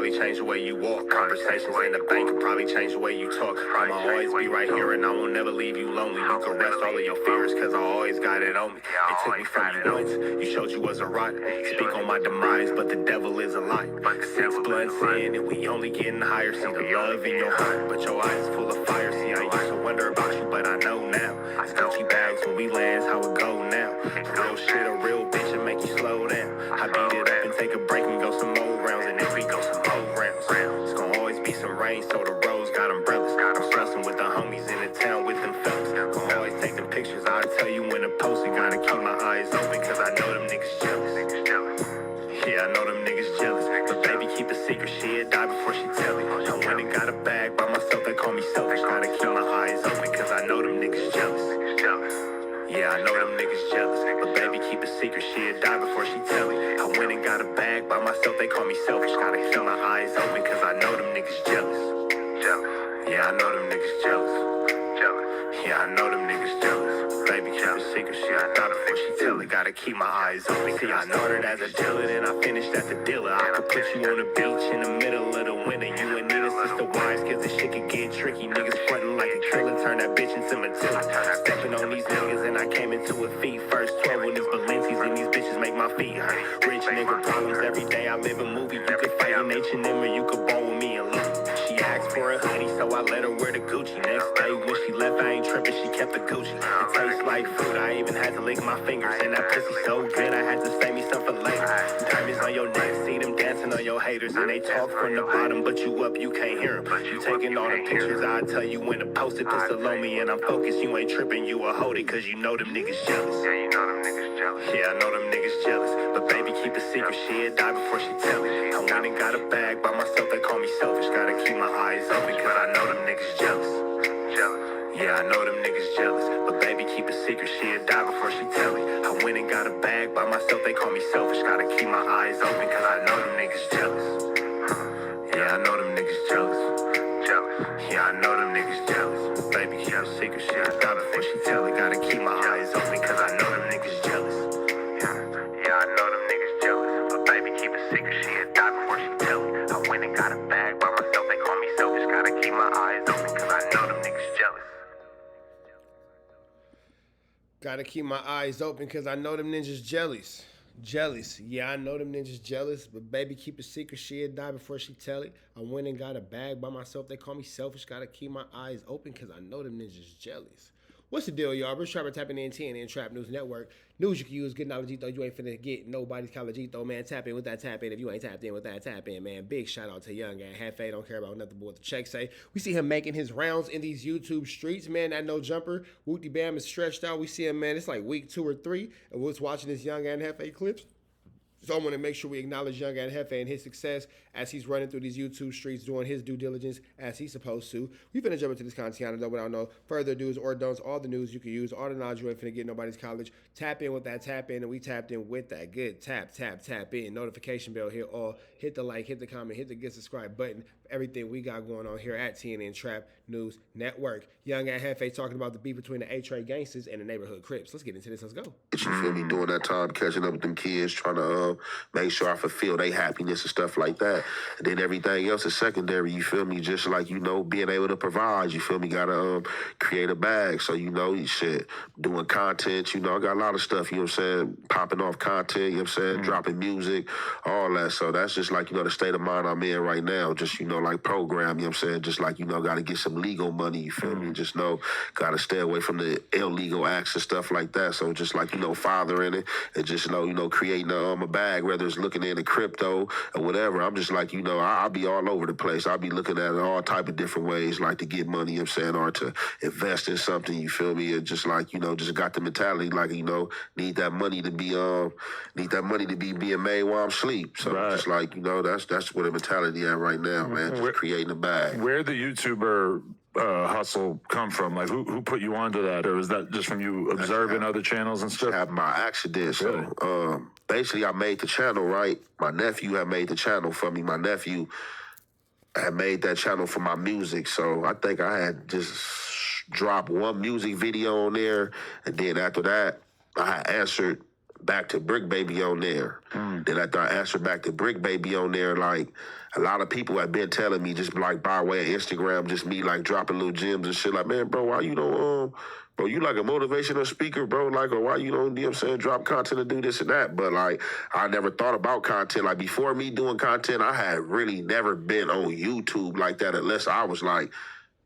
probably change the way you walk. Conversations in the bank could probably change the way you talk. I'ma always be right here and I won't never leave you lonely. You can rest all of your fears cause I always got it on me. They took me from you once, you showed you was a rock. Speak on my demise, but the devil is a lie. 6 blunts in and we only getting higher. See the love in your heart, but your eyes full of fire. See, I used to wonder about you, but I know now. Gucci bags when we land, how it go now. Real shit, a real bitch and make you slow down. I beat it up and take a break and go some more rounds, and if we go some more rounds, it's gonna always be some rain, so the roads got umbrellas. I'm stressing with the homies in the town with them fellas. Gonna always take them pictures, I'll tell you when to post it. Gotta keep my eyes open, cause I know them niggas jealous. Yeah, I know them niggas jealous. But baby, keep a secret, she'll die before she tell it. I went and got a bag by myself, they call me selfish. Gotta keep my eyes open, cause I know them niggas jealous. Yeah, I know them niggas jealous. But baby, keep a secret, she'll die before she tell it. I went and got a bag by myself, they call me selfish. Gotta keep my eyes open, cause I know them niggas jealous. Yeah, I know them niggas jealous. Yeah, I know them niggas jealous. Baby, keep a secret, she'll die before she tell it. Gotta keep my eyes open. See, I started as a dealer, then I finished as a dealer. I could put you on the beach in the middle of the winter. You and Nina, sister wives, cause this shit could get tricky. Niggas frontin' like a killer, turn that bitch into Matilda. Stepping on these niggas and I came into a feet first. 12 when these Balenci's and these bitches make my feet hurt. Rich nigga problems every day, I live a movie. You could fight in H&M or you could ball with me alone. She asked for a hoodie, so I let her wear the Gucci. Next day when she left, I ain't tripping, she kept the Gucci. It tastes like food, I even had to lick my fingers. And that pussy so good, I had to save me some for later. Diamonds on your neck, see them dancing on your haters. And they talk from the bottom, but you up, you can't hear them. You taking all the pictures, I'll tell you when to post it. Pistol on me and I'm focused, you ain't tripping, you will hold it. Cause you know them niggas jealous. Yeah, you know them niggas jealous. Yeah, I know them niggas jealous. But baby, keep a secret, she'll die before she tell it. I went and got a bag by myself, they call me selfish. Gotta keep my eyes open, cause I know them niggas jealous. Yeah, I know them niggas jealous. But baby, keep a secret, she'll die before she tell it. I went and got a bag by myself, they call me selfish. Gotta keep my eyes open, cause I know them niggas jealous. Yeah, I know them niggas jealous. Yeah, I know them niggas jealous. But baby, keep a secret, she'll die before she tell it. Gotta keep my eyes open, cause I know them niggas jealous. Yeah, I know them niggas jealous. But baby, keep a secret, she'll die before she tell it. I went and got a bag by myself, they call me selfish. Gotta keep my eyes open, cause I know them niggas jealous. Gotta keep my eyes open because I know them ninjas jealous. Jealous. Yeah, I know them ninjas jealous, but baby, keep a secret. She'll die before she tell it. I went and got a bag by myself. They call me selfish. Gotta keep my eyes open because I know them ninjas jealous. What's the deal, y'all? Bruce Trapper tapping in TNN Trap News Network. News you can use. Good knowledge, though. You ain't finna get nobody's college, though, man. Tap in with that tap in. If you ain't tapped in with that tap in, man. Big shout out to Young and Hefe. Don't care about nothing but what the check say. We see him making his rounds in these YouTube streets, man. That no jumper. Wooty Bam is stretched out. We see him, man. It's like week 2 or 3. And we're watching this Young and Hefe clips. So I want to make sure we acknowledge Young and Hefe and his success as he's running through these YouTube streets, doing his due diligence as he's supposed to. We finna jump into this content, though, without no further do's or don'ts. All the news you can use, all the knowledge you ain't finna get nobody's college. Tap in with that tap in, and we tapped in with that. Good. Tap in. Notification bell here. All hit the like, hit the comment, hit the get subscribe button. Everything we got going on here at TNN Trap News Network. Young and Hefe talking about the beef between the A-Trade gangsters and the neighborhood Crips. Let's get into this. Let's go. You feel me? During that time, catching up with them kids, trying to make sure I fulfill their happiness and stuff like that. And then everything else is secondary, you feel me? Just like, you know, being able to provide, you feel me? Gotta create a bag. So, you know, shit, doing content, you know, I got a lot of stuff, you know what I'm saying? Popping off content, you know what I'm saying? Dropping music, all that. So that's just like, you know, the state of mind I'm in right now. Just, you know, like program, you know what I'm saying? Just like, you know, gotta get some legal money, you feel me? Just know, gotta stay away from the illegal acts and stuff like that. So just like, you know, fathering it and just, you know, creating a bag, whether it's looking into crypto or whatever. I'm just like, you know, I'll be all over the place. I'll be looking at it all type of different ways, like to get money, you know what I'm saying, or to invest in something, you feel me? And just like, you know, just got the mentality, like, you know, need that money to be being made while I'm asleep. So just like, you know, that's where the mentality at right now, man. Just creating a bag. Where the YouTuber hustle come from? Like, who put you onto that? Or is that just from you observing other channels and stuff? Happened by accident. So basically I made the channel, right? My nephew had made the channel for me. My nephew had made that channel for my music. So I think I had just dropped one music video on there. And then after that, I had answered back to Brick Baby on there. Then after I answered back to Brick Baby on there, like, a lot of people have been telling me just like by way of Instagram, just me like dropping little gems and shit like, man, bro, why you don't, bro, you like a motivational speaker, bro, like, or why you don't, you know what I'm saying, drop content and do this and that. But like, I never thought about content. Like before me doing content, I had really never been on YouTube like that unless I was like,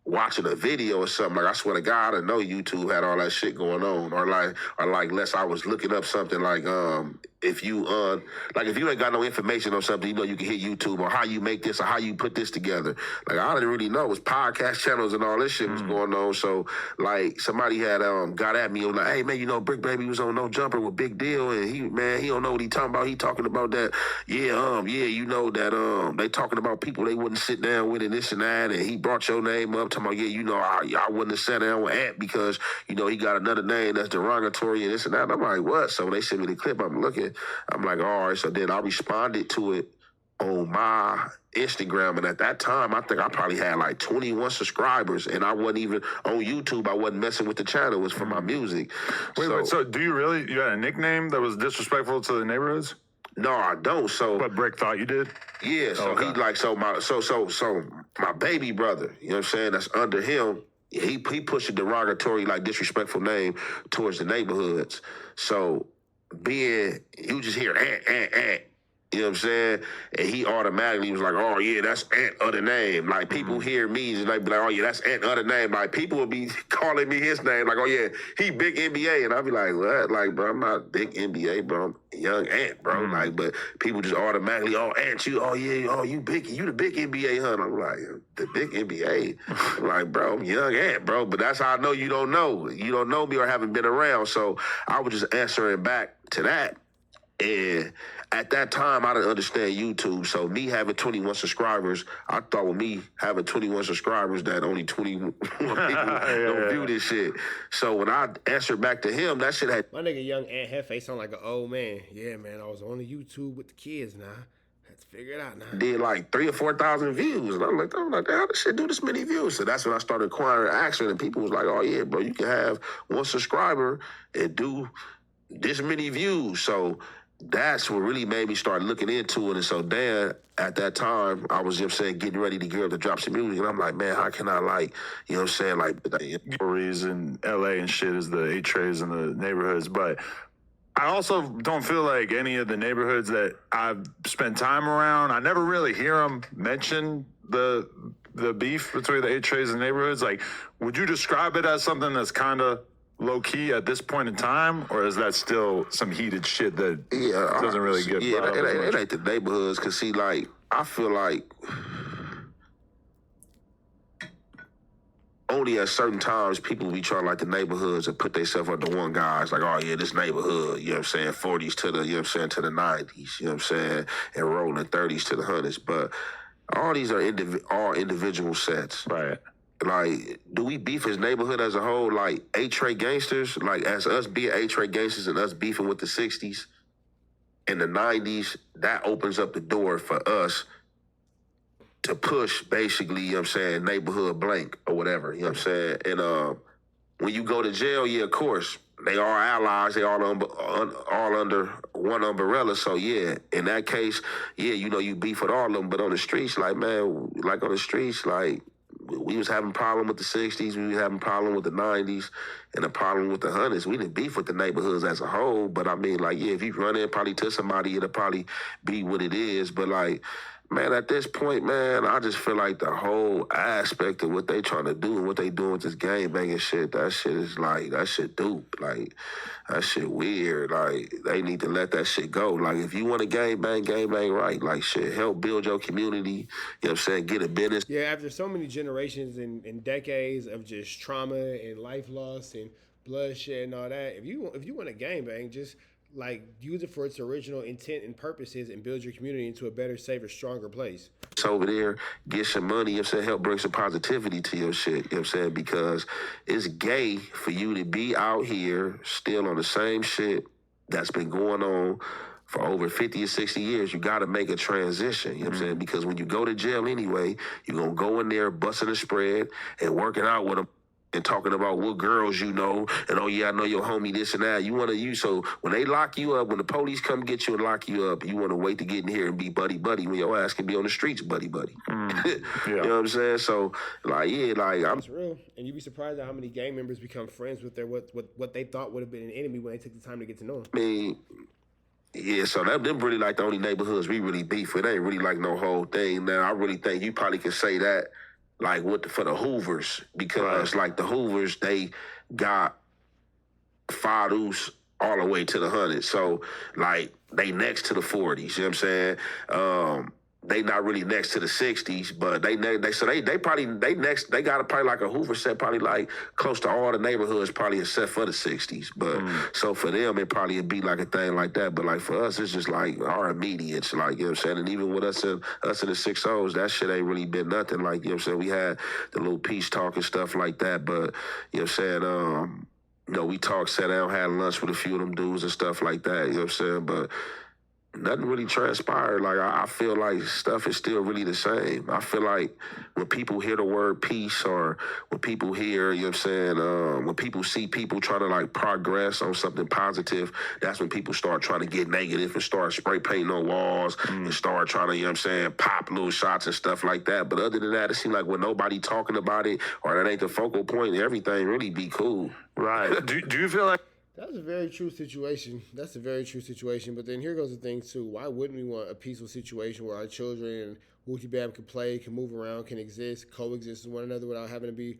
watching a video or something. Like, I swear to God, I didn't know YouTube had all that shit going on. Or like, unless I was looking up something like, if you ain't got no information on something, you know, you can hit YouTube or how you make this or how you put this together. Like, I didn't really know. It was podcast channels and all this shit was going on. So, like, somebody had got at me and was like, hey, man, you know, Brick Baby was on No Jumper with Big Deal, and he don't know what he talking about. He talking about that, yeah, you know, that they talking about people they wouldn't sit down with and this and that, and he brought your name up, talking about, yeah, you know, I wouldn't have sat down with Ant because, you know, he got another name that's derogatory and this and that. And I'm like, what? So when they sent me the clip, I'm looking, I'm like, all right. So then I responded to it on my Instagram, and at that time, I think I probably had like 21 subscribers, and I wasn't even on YouTube. I wasn't messing with the channel. It was for my music. Wait, so do you really, you had a nickname that was disrespectful to the neighborhoods? No, I don't. So, but Brick thought you did? Yeah. So he like, so my baby brother, you know what I'm saying, that's under him, he pushed a derogatory, like disrespectful name towards the neighborhoods. So being, you just hear Ant, you know what I'm saying? And he automatically was like, oh, yeah, that's Ant other name. Like, people hear me and they be like, oh, yeah, that's Ant other name. Like, people will be calling me his name. Like, oh, yeah, he big NBA. And I'll be like, what? Like, bro, I'm not big NBA, bro. I'm young Ant, bro. Like, but people just automatically, oh, Ant, you, oh, yeah, oh, you the big NBA, huh? I'm like, the big NBA? I'm like, bro, I'm young Ant, bro. But that's how I know you don't know. You don't know me or haven't been around. So I was just answering back to that. And at that time, I didn't understand YouTube. So me having 21 subscribers, I thought with me having 21 subscribers that only 21 people don't view this shit. So when I answered back to him, that shit had... My nigga Young Ant Hefe sound like an old man. Yeah, man, I was on the YouTube with the kids now. Had to figure it out now. Did like 3,000 or 4,000 views. And I'm like, how this shit do this many views? So that's when I started acquiring action, and people was like, oh yeah, bro, you can have one subscriber and do this many views. So that's what really made me start looking into it. And so then at that time, I was, you know what I'm saying, getting ready to get up to drop some music. And I'm like, man, how can I, like, you know what I'm saying, like... Stories in LA and shit is the A-trays in the neighborhoods. But I also don't feel like any of the neighborhoods that I've spent time around, I never really hear them mention the beef between the A-trays and neighborhoods. Like, would you describe it as something that's kind of low-key at this point in time, or is that still some heated shit that doesn't really get brought up as much? It ain't the neighborhoods, because, see, like, I feel like only at certain times people be trying, like, the neighborhoods and put themselves under one guise, like, oh, yeah, this neighborhood, you know what I'm saying, 40s to the, you know what I'm saying, to the 90s, you know what I'm saying, and rolling 30s to the 100s, but all these are all individual sets. Right. Like, do we beef as neighborhood as a whole, like A-Tray gangsters? Like, as us being A-Tray gangsters and us beefing with the 60s and the 90s, that opens up the door for us to push, basically, you know what I'm saying, neighborhood blank or whatever, you know what I'm saying? And when you go to jail, yeah, of course, they are allies. They all under one umbrella. So, yeah, in that case, yeah, you know, you beef with all of them. But on the streets, like, man, like on the streets, like, we was having problem with the 60s, we was having problem with the 90s, and a problem with the 100s. We didn't beef with the neighborhoods as a whole, but I mean, like, yeah, if you run in probably to somebody, it'll probably be what it is. But, like, man, at this point, man, I just feel like the whole aspect of what they trying to do and what they doing with this gang banging shit, that shit is like, that shit dupe. Like, that shit weird. Like, they need to let that shit go. Like, if you want to gang bang right. Like, shit, help build your community. You know what I'm saying? Get a business. Yeah, after so many generations and decades of just trauma and life loss and bloodshed and all that, if you want to gang bang, just like use it for its original intent and purposes and build your community into a better, safer, stronger place. It's over there, get some money, you know what I'm saying, help bring some positivity to your shit, you know what I'm saying, because it's gay for you to be out here still on the same shit that's been going on for over 50 or 60 years. You got to make a transition, you know what I'm saying, because when you go to jail anyway, you're going to go in there busting a spread and working out with them and talking about what girls you know, and oh yeah, I know your homie this and that. So when they lock you up, when the police come get you and lock you up, you want to wait to get in here and be buddy buddy when your ass can be on the streets buddy buddy. You know what I'm saying? So I'm. It's real, and you'd be surprised at how many gang members become friends with their what they thought would have been an enemy when they took the time to get to know them. I mean, yeah, so them really like the only neighborhoods we really beef with. They ain't really like no whole thing. Now, I really think you probably can say that like for the Hoovers, because like the Hoovers, they got Faroos all the way to the 100. So like they next to the 40s, you know what I'm saying? They not really next to the 60s, but they got probably like a Hoover set, probably like close to all the neighborhoods, probably except for the 60s. But so for them, it probably would be like a thing like that. But like for us, it's just like our immediates, like, you know what I'm saying? And even with us in the 6-0s, that shit ain't really been nothing. Like, you know what I'm saying? We had the little peace talk and stuff like that. But, you know what I'm saying? We talked, sat down, had lunch with a few of them dudes and stuff like that, you know what I'm saying? But nothing really transpired. Like, I feel like stuff is still really the same. I feel like when people hear the word peace, or when people hear, you know what I'm saying, when people see people trying to like progress on something positive, that's when people start trying to get negative and start spray painting on walls and start trying to, you know what I'm saying, pop little shots and stuff like that. But other than that, it seems like when nobody talking about it, or that ain't the focal point, everything really be cool. Right. Do you feel like That's a very true situation. But then here goes the thing, too. Why wouldn't we want a peaceful situation where our children and Wookie Bam can play, can move around, can exist, coexist with one another without having to be,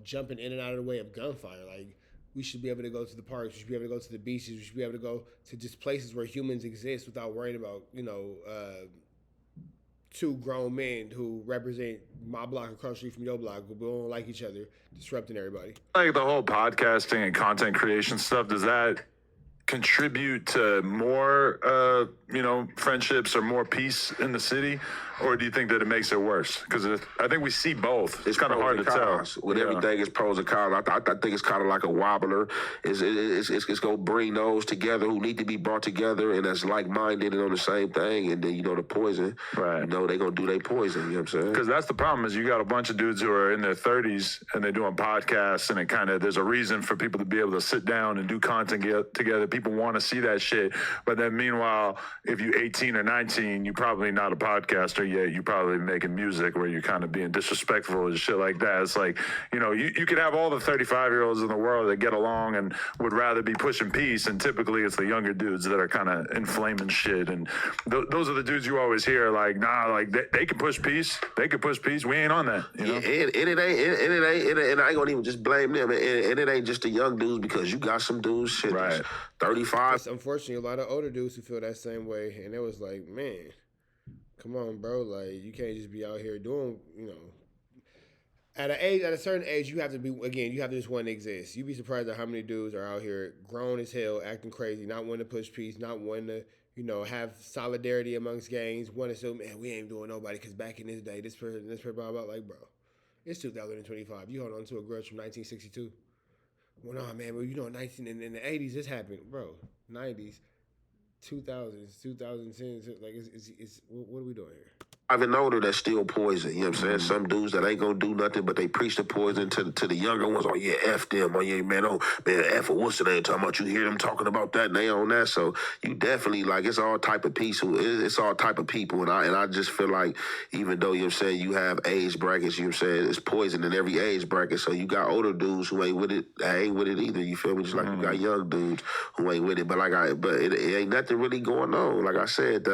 jumping in and out of the way of gunfire? Like, we should be able to go to the parks. We should be able to go to the beaches. We should be able to go to just places where humans exist without worrying about, two grown men who represent my block across the street from your block, who don't like each other, disrupting everybody. like the whole podcasting and content creation stuff, does that contribute to more, friendships or more peace in the city? Or do you think that it makes it worse? Because I think we see both. It's kind of hard to tell. With everything, it's pros and cons. I think it's kind of like a wobbler. It's going to bring those together who need to be brought together and that's like-minded and on the same thing. And then, the poison, right? They're going to do their poison, you know what I'm saying? Because that's the problem, is you got a bunch of dudes who are in their 30s and they're doing podcasts, and there's a reason for people to be able to sit down and do content together. People want to see that shit. But then meanwhile, if you're 18 or 19, you're probably not a podcaster yet. You're probably making music where you're kind of being disrespectful and shit like that. It's like, you could have all the 35-year-olds in the world that get along and would rather be pushing peace, and typically it's the younger dudes that are kind of inflaming shit. And those are the dudes you always hear like, nah, like they can push peace. They can push peace. We ain't on that. Yeah, and I ain't gonna even just blame them. And it ain't just the young dudes, because you got some dudes, shit, right, 35. It's unfortunately a lot of older dudes who feel that same way, and it was like, man, come on, bro. Like, you can't just be out here doing, At a certain age, you have to just want to exist. You'd be surprised at how many dudes are out here grown as hell, acting crazy, not wanting to push peace, not wanting to, have solidarity amongst gangs, wanting to say, man, we ain't doing nobody because back in this day, this person, blah, blah, like, bro, it's 2025. You hold on to a grudge from 1962. Well, no, man, but in the 80s, this happened, bro. 90s, 2000s, 2010s, like, what are we doing here? And older, that's still poison. You know what I'm saying? Some dudes that ain't gonna do nothing, but they preach the poison to the younger ones. Oh yeah, F them. Oh yeah, man. Oh man, F or what's the name talking about? You hear them talking about that and they on that. So you definitely, like, it's all type of people. It's all type of people. And I just feel like, even though, you know what I'm saying, you have age brackets, you know what I'm saying, it's poison in every age bracket. So you got older dudes who ain't with it. I ain't with it either. You feel me? Just like you got young dudes who ain't with it. But it ain't nothing really going on. Like I said,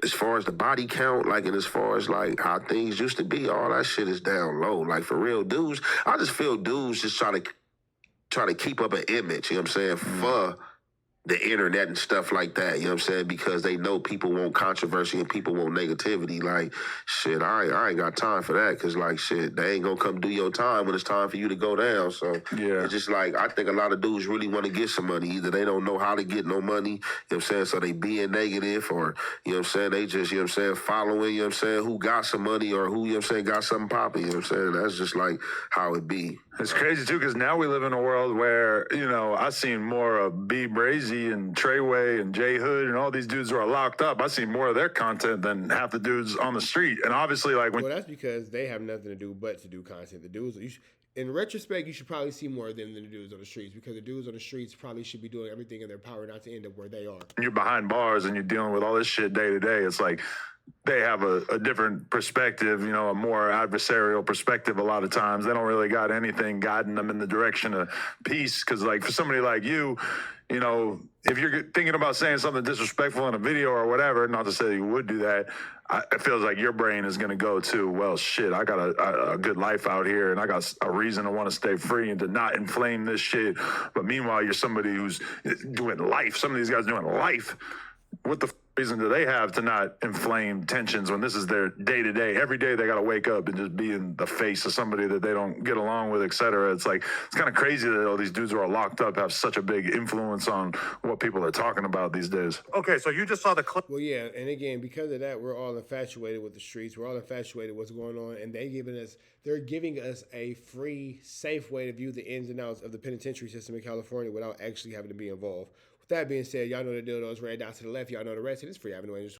as far as the body count, like, and as far as like how things used to be, all that shit is down low. Like, for real, dudes, I just feel dudes just try to keep up an image, you know what I'm saying, for the internet and stuff like that, you know what I'm saying? Because they know people want controversy and people want negativity. Like, shit, I ain't got time for that, because, like, shit, they ain't gonna come do your time when it's time for you to go down. So, yeah, it's just like, I think a lot of dudes really want to get some money. Either they don't know how to get no money, you know what I'm saying, so they being negative, or, you know what I'm saying, they just, you know what I'm saying, following, you know what I'm saying, who got some money, or who, you know what I'm saying, got something popping, you know what I'm saying? That's just like how it be. It's crazy, too, because now we live in a world where, I seen more of B. Brazy Easy and Treyway and Jay Hood and all these dudes who are locked up. I see more of their content than half the dudes on the street. And obviously, like when Well, that's because they have nothing to do but to do content. The dudes, in retrospect, you should probably see more of them than the dudes on the streets, because the dudes on the streets probably should be doing everything in their power not to end up where they are. you're behind bars and you're dealing with all this shit day to day, it's like they have a different perspective, you know, a more adversarial perspective a lot of times. They don't really got anything guiding them in the direction of peace. Because, like, for somebody like you know, if you're thinking about saying something disrespectful in a video or whatever, not to say you would do that, it feels like your brain is going to go to, well, shit, I got a good life out here and I got a reason to want to stay free and to not inflame this shit. But meanwhile, you're somebody who's doing life. Some of these guys doing life. What the reason do they have to not inflame tensions when this is their day to day? Every day they got to wake up and just be in the face of somebody that they don't get along with, et cetera. It's like, it's kind of crazy that all these dudes who are locked up have such a big influence on what people are talking about these days. Okay, so you just saw the clip. Well, yeah, and again, because of that, we're all infatuated with the streets. We're all infatuated with what's going on, and they're giving us a free, safe way to view the ins and outs of the penitentiary system in California without actually having to be involved. With that being said, y'all know the deal. Those ran down to the left. Y'all know the rest. It is Free Avenue Angels.